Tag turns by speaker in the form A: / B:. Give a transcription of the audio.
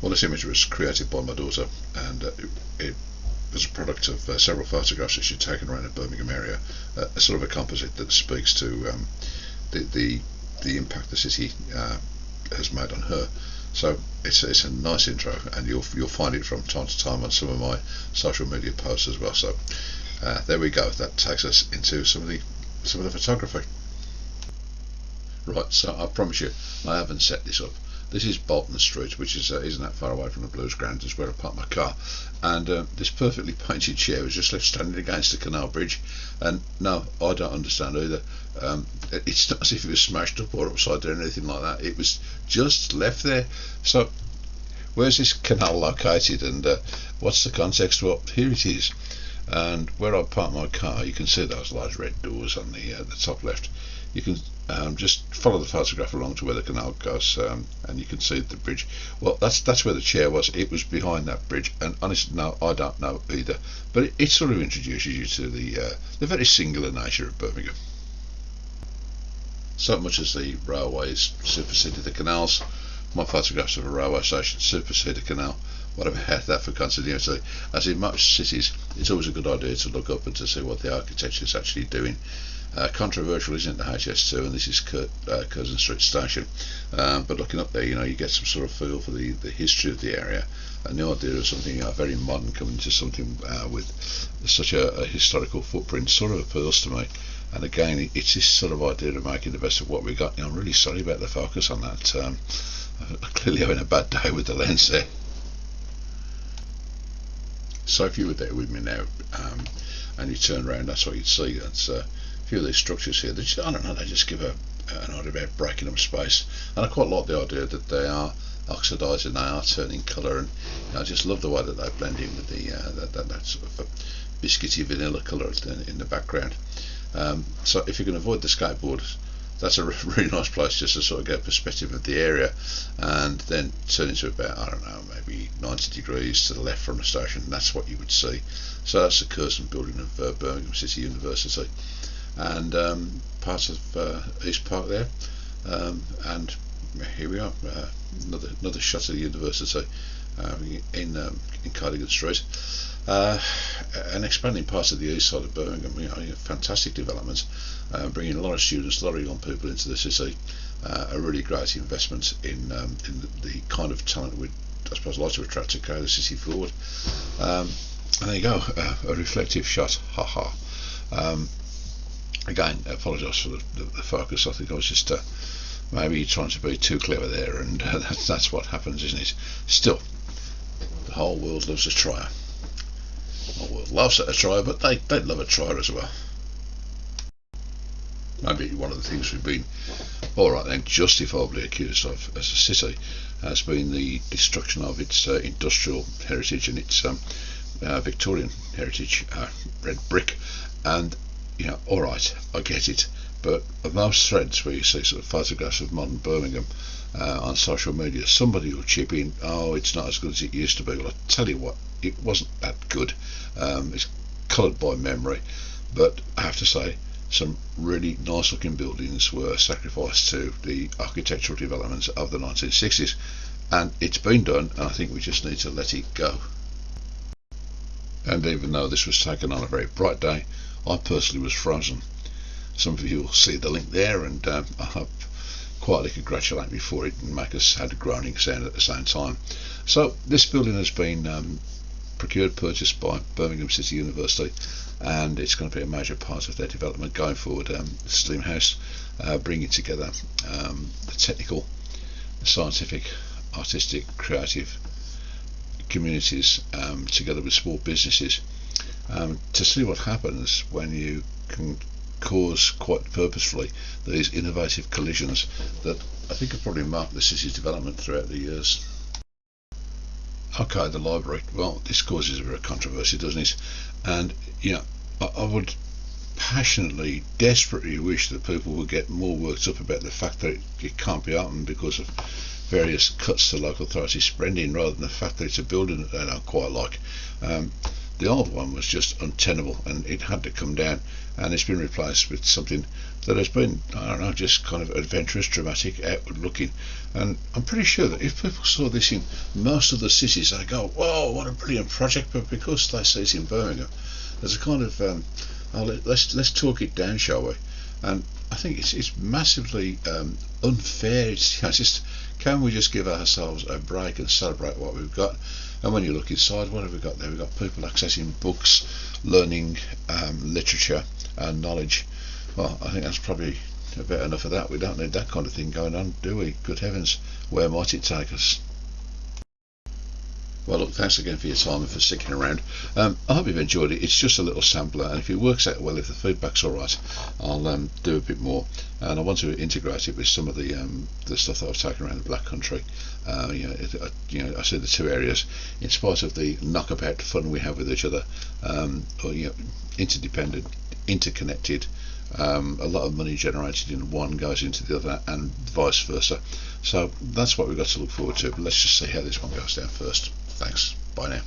A: Well, this image was created by my daughter, and it was a product of several photographs that she'd taken around the Birmingham area, a sort of a composite that speaks to the impact the city has made on her. So it's a nice intro, and you'll find it from time to time on some of my social media posts as well. So there we go. That takes us into some of the photography. Right, so I promise you, I haven't set this up. This is Bolton Street, which isn't that far away from the Blues Ground, is where I parked my car. And this perfectly painted chair was just left standing against the canal bridge. And no, I don't understand either. It's not as if it was smashed up or upside down or anything like that. It was just left there. So, where's this canal located, and what's the context? Well, here it is. And where I parked my car, you can see those large red doors on the top left. You can just follow the photograph along to where the canal goes, and you can see the bridge. Well, that's where the chair was. It was behind that bridge, and honestly, no, I don't know either. But it sort of introduces you to the very singular nature of Birmingham. So much as the railways superseded the canals, my photographs of a railway station supersede a canal. Whatever had that for continuity. As in most cities, it's always a good idea to look up and to see what the architecture is actually doing. Controversial, isn't it, the HS2, and this is Curzon Street Station. But looking up there, you get some sort of feel for the history of the area, and the idea of something very modern coming into something with such a historical footprint sort of appeals to me. And again, it's this sort of idea of making the best of what we got. I'm really sorry about the focus on that. I'm clearly having a bad day with the lens there. So if you were there with me now, and you turn around, that's what you'd see. That's a few of these structures here. I don't know, they just give an idea about breaking up space. And I quite like the idea that they are oxidising, they are turning colour, and I just love the way that they blend in with that sort of biscuity vanilla colour in the background. So if you can avoid the skateboard, that's a really nice place just to sort of get a perspective of the area, and then turn into about, I don't know, maybe 90 degrees to the left from the station. That's what you would see. So that's the Curzon building of Birmingham City University, and part of East Park there, and here we are, another shot of the university in Cardigan Street. And expanding parts of the east side of Birmingham, fantastic developments, bringing a lot of students, a lot of young people into the city, a really great investment in the kind of talent we'd, I suppose, like to attract to carry the city forward. And there you go, a reflective shot, haha. Again, I apologise for the focus. I think I was just maybe trying to be too clever there, and that's what happens, isn't it? Still, the whole world loves a trier. The whole world loves a trier, but they love a trier as well. Maybe one of the things we've been, alright then, justifiably accused of as a city has been the destruction of its industrial heritage and its Victorian heritage, red brick. And alright, I get it, but of most threads where you see sort of photographs of modern Birmingham on social media, somebody will chip in, oh, it's not as good as it used to be. Well, I tell you what, it wasn't that good. It's coloured by memory, but I have to say, some really nice looking buildings were sacrificed to the architectural developments of the 1960s, and it's been done, and I think we just need to let it go. And even though this was taken on a very bright day, I personally was frozen. Some of you will see the link there, and I quietly congratulate me for it and make us had a groaning sound at the same time. So this building has been purchased by Birmingham City University, and it's going to be a major part of their development going forward. Steam House, bringing together the technical, the scientific, artistic, creative communities together with small businesses to see what happens when you can cause quite purposefully these innovative collisions that I think have probably marked the city's development throughout the years. Okay, the library. Well, this causes a bit of controversy, doesn't it? And I would passionately, desperately wish that people would get more worked up about the fact that it can't be open because of various cuts to local authority spending, rather than the fact that it's a building that they don't quite like. the old one was just untenable and it had to come down, and it's been replaced with something that has been, I don't know, just kind of adventurous, dramatic, outward looking. And I'm pretty sure that if people saw this in most of the cities, they go, whoa, what a brilliant project. But because they see it in Birmingham, there's a kind of let's talk it down, shall we? And I think it's massively unfair. It's just, can we just give ourselves a break and celebrate what we've got? And when you look inside, what have we got there? We've got people accessing books, learning literature and knowledge. Well, I think that's probably about enough of that. We don't need that kind of thing going on, do we? Good heavens, where might it take us? Well, look, thanks again for your time and for sticking around. I hope you've enjoyed it. It's just a little sampler, and if it works out well, if the feedback's all right, I'll do a bit more. And I want to integrate it with some of the stuff that I've taken around the Black Country. I see the two areas, in spite of the knockabout fun we have with each other, interdependent, interconnected. A lot of money generated in one goes into the other, and vice versa. So that's what we've got to look forward to. But let's just see how this one goes down first. Thanks. Bye now.